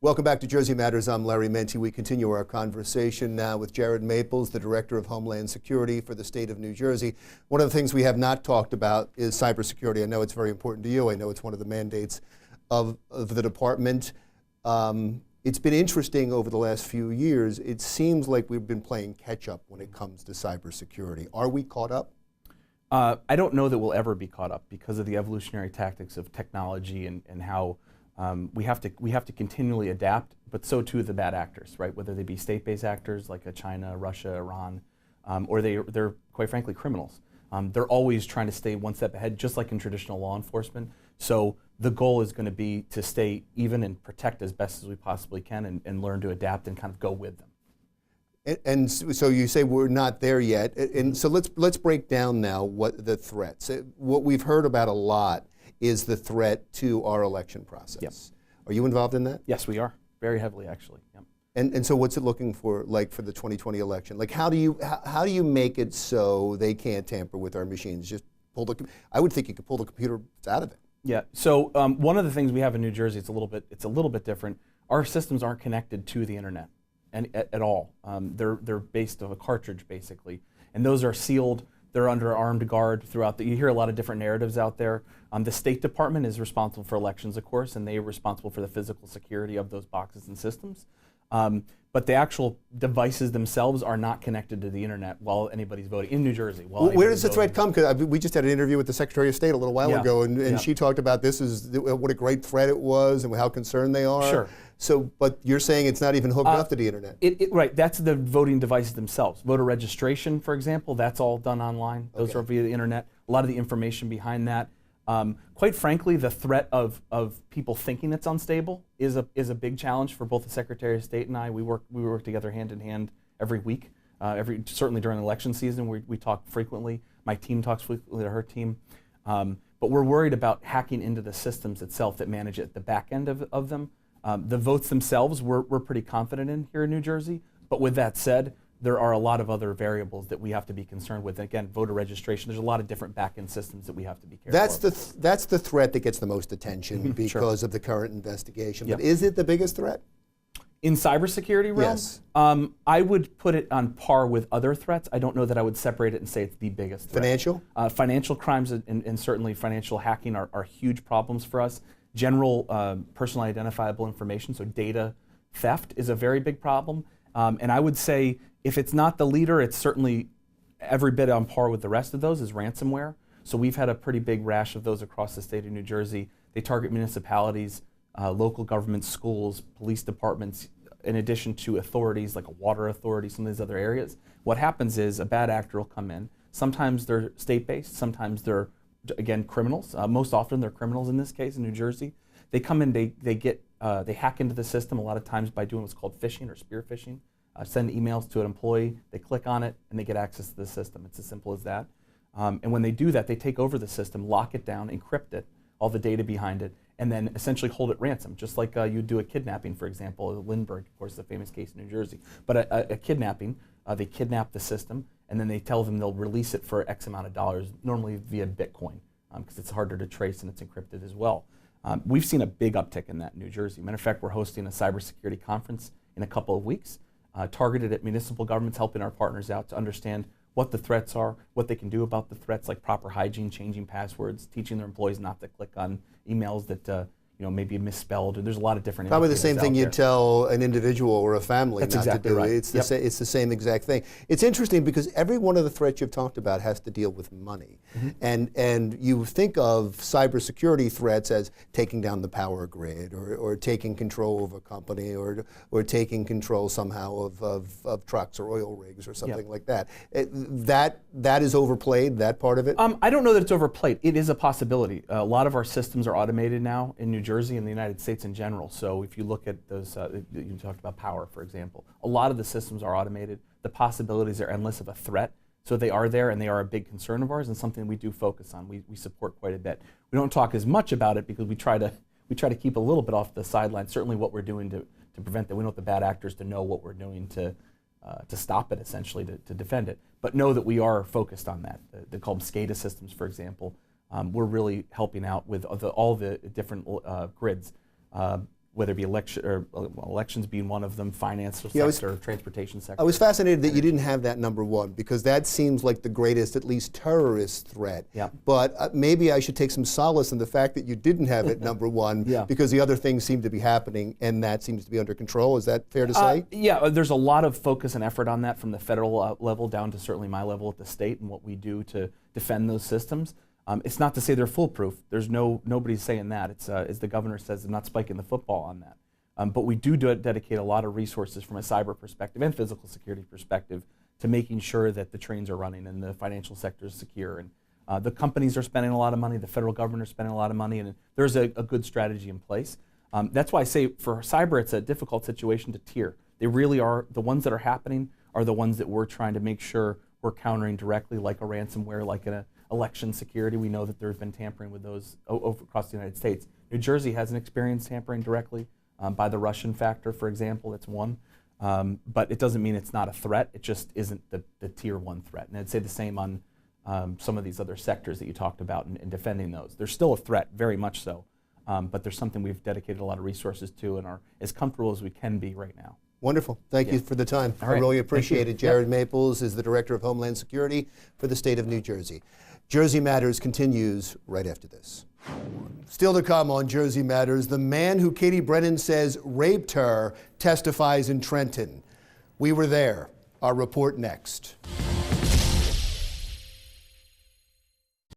Welcome back to Jersey Matters. I'm Larry Menti. We continue our conversation now with Jared Maples, the Director of Homeland Security for the state of New Jersey. One of the things we have not talked about is cybersecurity. I know it's very important to you. I know it's one of the mandates of the department. It's been interesting over the last few years. It seems like we've been playing catch up when it comes to cybersecurity. Are we caught up? I don't know that we'll ever be caught up because of the evolutionary tactics of technology and how we have to continually adapt, but so too the bad actors, right? Whether they be state-based actors like China, Russia, Iran, or they're quite frankly criminals. They're always trying to stay one step ahead, just like in traditional law enforcement. So the goal is going to be to stay even and protect as best as we possibly can and learn to adapt and kind of go with them. And so you say we're not there yet. And so let's break down now what the threats. What we've heard about a lot is the threat to our election process. Yep. Are you involved in that? Yes, we are. Very heavily, actually. Yep. And so what's it looking for, like, for the 2020 election? Like, how do you make it so they can't tamper with our machines? Just pull the. I would think you could pull the computers out of it. Yeah. So one of the things we have in New Jersey, it's a little bit different. Our systems aren't connected to the internet, and at all. They're based on a cartridge basically, and those are sealed. They're under armed guard throughout you hear a lot of different narratives out there. The State Department is responsible for elections, of course, and they are responsible for the physical security of those boxes and systems. But the actual devices themselves are not connected to the internet while anybody's voting in New Jersey. Where does the threat come? Because we just had an interview with the Secretary of State a little while ago, and she talked about what a great threat it was and how concerned they are. Sure. So, but you're saying it's not even hooked up to the internet. Right, that's the voting devices themselves. Voter registration, for example, that's all done online. Those are via the internet. A lot of the information behind that. Quite frankly, the threat of people thinking it's unstable is a big challenge for both the Secretary of State and I. We work together hand in hand every week. Certainly during election season, we talk frequently. My team talks frequently to her team. But we're worried about hacking into the systems itself that manage it at the back end of them. The votes themselves, we're pretty confident in here in New Jersey. But with that said, there are a lot of other variables that we have to be concerned with. And again, voter registration, there's a lot of different back-end systems that we have to be careful of. That's the threat that gets the most attention because of the current investigation. But is it the biggest threat? In cybersecurity realm? Yes. I would put it on par with other threats. I don't know that I would separate it and say it's the biggest threat. Financial? Financial crimes and certainly financial hacking are huge problems for us. General personally identifiable information, so data theft is a very big problem. And I would say if it's not the leader, it's certainly every bit on par with the rest of those is ransomware. So we've had a pretty big rash of those across the state of New Jersey. They target municipalities, local governments, schools, police departments, in addition to authorities like a water authority, some of these other areas. What happens is a bad actor will come in. Sometimes they're state-based, sometimes they're, again, criminals. Most often they're criminals in this case in New Jersey. They come in, they hack into the system a lot of times by doing what's called phishing or spear phishing. Send emails to an employee, they click on it, and they get access to the system. It's as simple as that. And when they do that, they take over the system, lock it down, encrypt it, all the data behind it, and then essentially hold it ransom, just like you do a kidnapping, for example. Lindbergh, of course, is a famous case in New Jersey. But a kidnapping, they kidnap the system, and then they tell them they'll release it for X amount of dollars, normally via Bitcoin, because it's harder to trace and it's encrypted as well. We've seen a big uptick in that in New Jersey. Matter of fact, we're hosting a cybersecurity conference in a couple of weeks, targeted at municipal governments, helping our partners out to understand what the threats are, what they can do about the threats, like proper hygiene, changing passwords, teaching their employees not to click on emails that maybe misspelled. There's a lot of different. Probably the same thing you'd tell an individual or a family That's not exactly to do. Right. It's the same exact thing. It's interesting because every one of the threats you've talked about has to deal with money, and you think of cybersecurity threats as taking down the power grid or taking control of a company or taking control somehow of trucks or oil rigs or something like that. That is overplayed. That part of it. I don't know that it's overplayed. It is a possibility. A lot of our systems are automated now in New Jersey and the United States in general. So if you look at those, you talked about power, for example. A lot of the systems are automated. The possibilities are endless of a threat. So they are there, and they are a big concern of ours and something we do focus on. We support quite a bit. We don't talk as much about it because we try to keep a little bit off the sidelines. Certainly what we're doing to prevent that. We don't want the bad actors to know what we're doing to stop it, essentially, to defend it. But know that we are focused on that. They call them SCADA systems, for example. We're really helping out with all the different grids. whether it be elections being one of them, finance sector, transportation sector. I was fascinated that you didn't have that number one, because that seems like the greatest, at least terrorist threat. Yeah. But maybe I should take some solace in the fact that you didn't have it number one, because the other things seem to be happening and that seems to be under control. Is that fair to say? Yeah, there's a lot of focus and effort on that from the federal level down to certainly my level at the state and what we do to defend those systems. It's not to say they're foolproof. There's nobody's saying that. It's as the governor says, I'm not spiking the football on that. But we do dedicate a lot of resources from a cyber perspective and physical security perspective to making sure that the trains are running and the financial sector is secure. And the companies are spending a lot of money, the federal government is spending a lot of money, and there's a good strategy in place. That's why I say for cyber, it's a difficult situation to tier. They really are, the ones that are happening are the ones that we're trying to make sure we're countering directly, like a ransomware, like an election security. We know that there's been tampering with those over across the United States. New Jersey hasn't experienced tampering directly by the Russian factor, for example. That's one. But it doesn't mean it's not a threat. It just isn't the tier one threat. And I'd say the same on some of these other sectors that you talked about in defending those. There's still a threat, very much so. But there's something we've dedicated a lot of resources to and are as comfortable as we can be right now. Wonderful. Thank you for the time. I really appreciate it. Jared Maples is the Director of Homeland Security for the state of New Jersey. Jersey Matters continues right after this. Still to come on Jersey Matters, the man who Katie Brennan says raped her testifies in Trenton. We were there. Our report next.